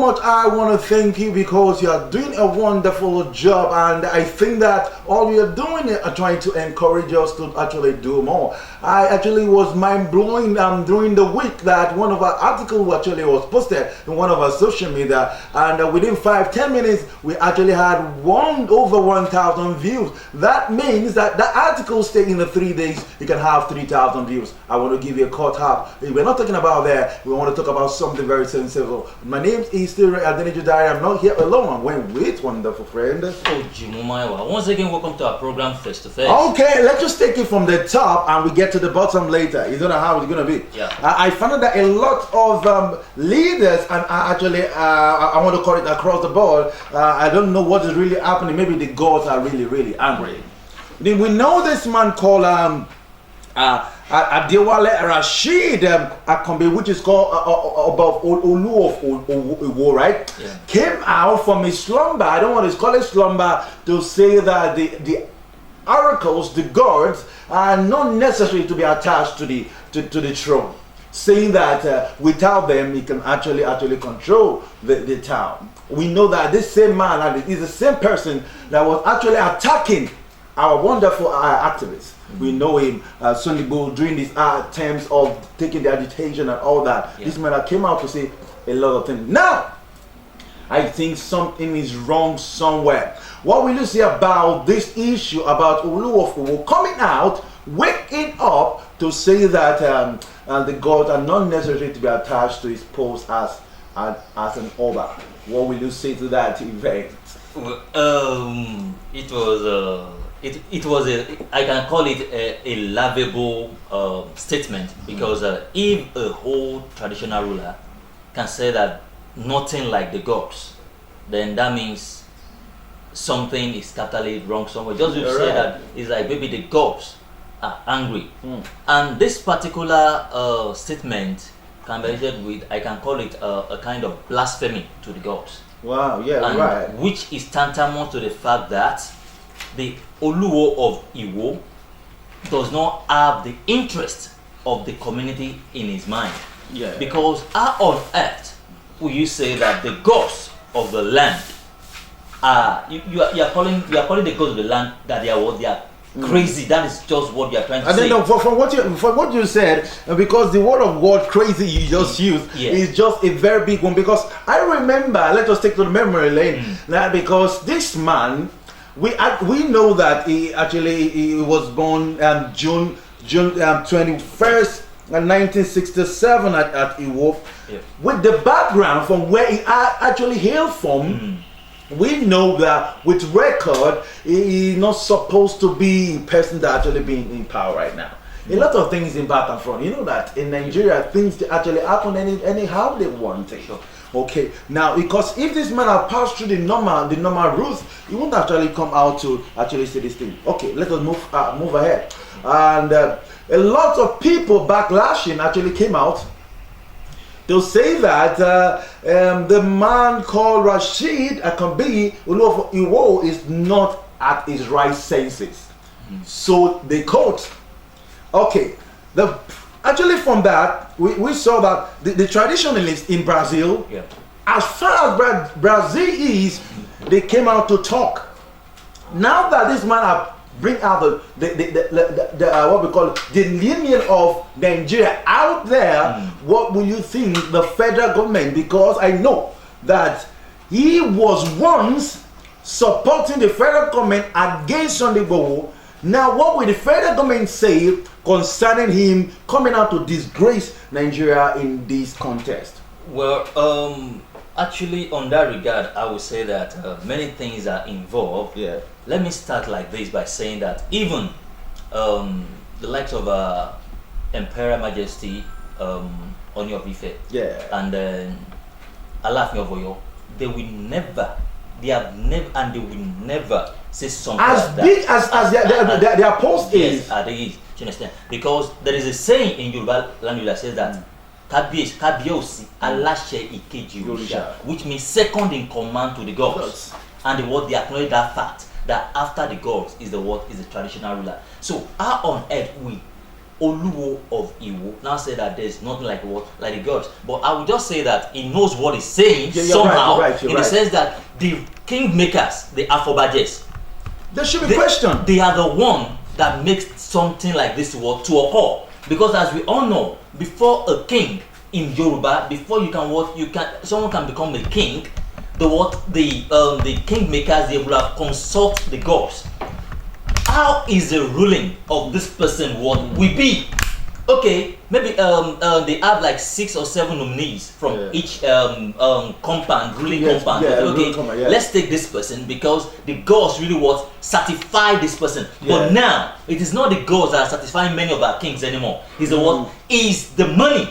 much I want to thank you because you are doing a wonderful job, and I think that all you are doing is trying to encourage us to actually do more. I actually was mind-blowing during the week that one of our articles actually was posted in one of our social media, and within 5-10 minutes we actually had over 1,000 views. That means that the article stay in the 3 days you can have 3,000 views. I want to give you a cut up. We're not talking about that. We want to talk about something very sensible. My name is Esu Odara. I'm not here alone. I'm with wonderful friend. Once again, welcome to our program Face to Face. Okay, let's just take it from the top and we get to the bottom later. You don't know how it's going to be. Yeah. I found out that a lot of leaders, and actually I want to call it across the board, I don't know what is really happening. Maybe the gods are really angry. Then we know this man called Adewale Rashid Akombe, which is called above Oluwo of Iwo, right? Yeah. Came out from his slumber. I don't want to call it slumber to say that the oracles, the gods, are not necessary to be attached to the throne, saying that without them he can actually control the town. We know that this same man is the same person that was actually attacking our wonderful activists. We know him, Sunday Bull, during these terms of taking the agitation and all that. Yeah. This man that came out to say a lot of things. Now, I think something is wrong somewhere. What will you say about this issue about Oluwo of Iwo coming out, waking up to say that the gods are not necessary to be attached to his post as an Oba? What will you say to that event? Well, it was I can call it a laughable statement, because if a whole traditional ruler can say that nothing like the gods, then that means something is capitally wrong somewhere. Just to say that it's like maybe the gods are angry, and this particular statement can be rated with, I can call it a kind of blasphemy to the gods. Wow, yeah, and right. Which is tantamount to the fact that the Oluwo of Iwo does not have the interest of the community in his mind. Yeah. Because how on earth will you say that the gods of the land are you are calling the gods of the land that they are crazy? That is just what you are trying to say. I don't know, from what you said, because the word of God crazy you just used is just a very big one. Because I remember, let us take to the memory lane, because this man, we know that he was born June 21st, 1967 at Iwo. With the background from where he actually hailed from, we know that with record, he is not supposed to be a person that actually being in power right now. A lot of things in back and front. You know that in Nigeria, things actually happen anyhow they want it. Okay, now because if this man had passed through the normal route, he won't actually come out to actually say this thing. Okay, let us move ahead. And a lot of people backlashing actually came out. They'll say that the man called Rashid Akombe, Oluwo of Iwo, is not at his right senses. So they quote. Okay, actually from that, we saw that the traditionalists in Brazil, as far as Brazil is, they came out to talk. Now that this man bring out the what we call the lineage of Nigeria out there, what will you think the federal government? Because I know that he was once supporting the federal government against Sunday Igboho. Now what will the federal government say concerning him coming out to disgrace Nigeria in this contest? Well, actually, on that regard, I would say that many things are involved. Yeah. Let me start like this by saying that even the likes of Imperial Majesty Oni of Ife, and Alaafin of Oyo, they will never say something as like big that. as their post is. Yes, they is. Do you understand? Because there is a saying in Yoruba language that says that Kabiosi Alashe Ikeji Orisha, which means second in command to the gods. And the word they acknowledge that fact that after the gods is the traditional ruler. So how on earth will Oluwo of Iwo now say that there's nothing like what like the gods, but I would just say that he knows what he's saying somehow in the sense that the kingmakers, the Afobajes, there should be questioned. They are the one that makes something like this to occur, because as we all know, before a king in Yoruba, before someone can become a king, the kingmakers, they will have consult the gods. How is the ruling of this person what will be? Okay, maybe they have like 6 or 7 nominees from each compound, ruling compound. Okay, let's take this person because the gods really certify this person. But now it is not the gods that are satisfying many of our kings anymore. It's is the money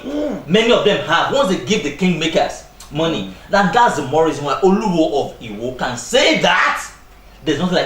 many of them have. Once they give the kingmakers money, that's the more reason why Oluwo of Iwo can say that there's nothing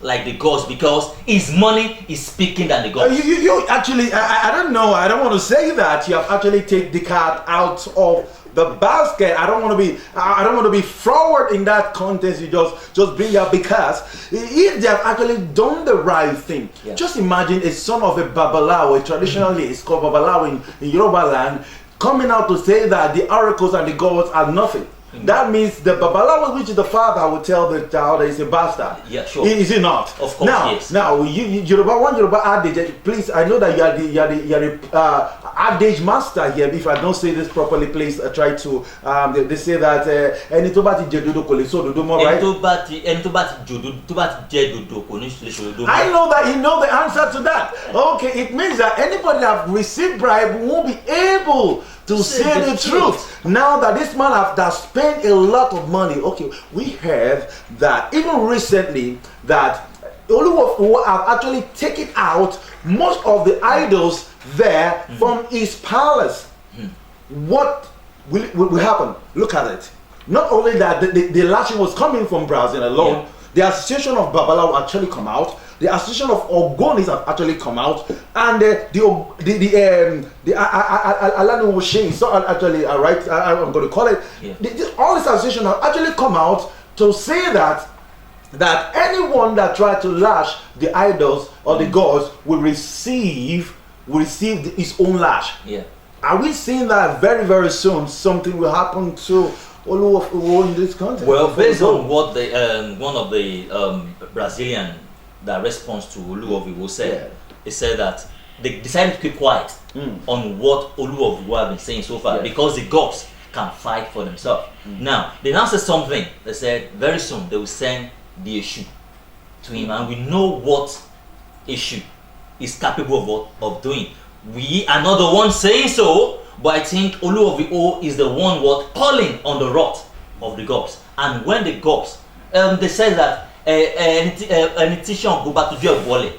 like the gods, because his money is speaking than the gods. You actually, I don't know. I don't want to say that you have actually taken the card out of the basket. I don't want to be forward in that context. You just bring up, because if they have actually done the right thing, just imagine a son of a Babalawo, traditionally it's called Babalawo in Yoruba land, coming out to say that the oracles and the gods are nothing. That means the Babalawo, which is the father, will tell the child that he's a bastard. Yeah, sure. Is he not? Of course, yes. Now, Yoruba adage. Please, I know that you are the adage master here. If I don't say this properly, please try to. They say that ẹni tó bá ti jẹ dodo kò lè sọ òdodo mọ́, right? ẹni tó bá ti jẹ dodo kò ní lè sọ òdodo mọ́. I know that you know the answer to that. Okay, it means that anybody that have received bribe won't be able to say the truth. Now that this man has spent a lot of money, okay, we heard that even recently that Oluwo of Iwo have actually taken out most of the idols there from his palace. What will happen? Look at it. Not only that, the lashing was coming from Brazil alone. The association of Babalawo actually come out. The association of Ogonis have actually come out, and the Alani Woshin, so actually right, I'm going to call it. All these associations have actually come out to say that anyone that tried to lash the idols or the gods will receive his own lash. Are we seeing that very, very soon something will happen to Oluwo of Iwo in this context? Well, based on what one of the Brazilian that response to Oluwo of Iwo said, he said that they decided to keep quiet on what Oluwo of Iwo have been saying so far, because the gods can fight for themselves. Now, they now said something. They said very soon they will send the Esu to him, and we know what Esu is capable of doing. We are not the ones saying so, but I think Oluwo of Iwo is the one calling on the wrath of the gods. And when the gods, they say that ẹni tí sàn go back to do ẹ̀bọ̀lẹ̀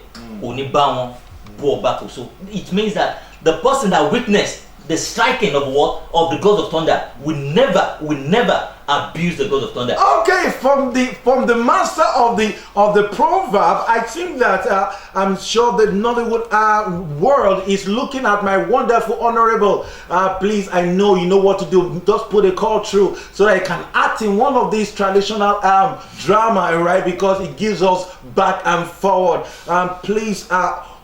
òní bá wọn bọ̀ back. So it means that the person that witnessed the striking of the gods of thunder will never abuse the gods of thunder. Okay, from the master of the proverb, I think that I'm sure the Nollywood world is looking at my wonderful honorable. Please, I know you know what to do. Just put a call through so that I can act in one of these traditional drama, right? Because it gives us back and forward. Please.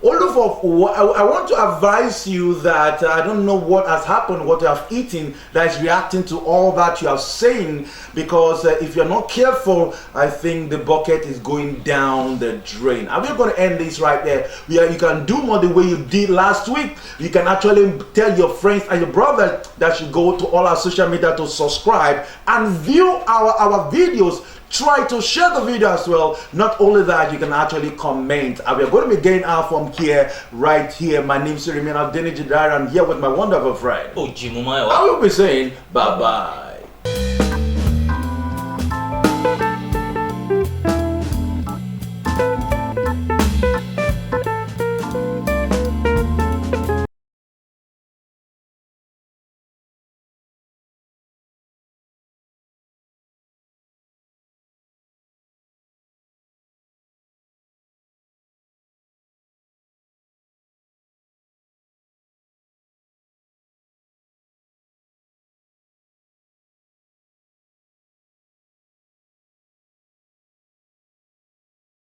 Oluwo of Iwo, I want to advise you that I don't know what has happened, what you have eaten that is reacting to all that you are saying, because if you're not careful, I think the bucket is going down the drain. And we're going to end this right there. You can do more the way you did last week. You can actually tell your friends and your brother that you go to all our social media to subscribe and view our videos. Try to share the video as well. Not only that, you can actually comment. And we're going to be getting out from here, right here. My name is Esu Odara. I'm here with my wonderful friend. I will be saying bye-bye.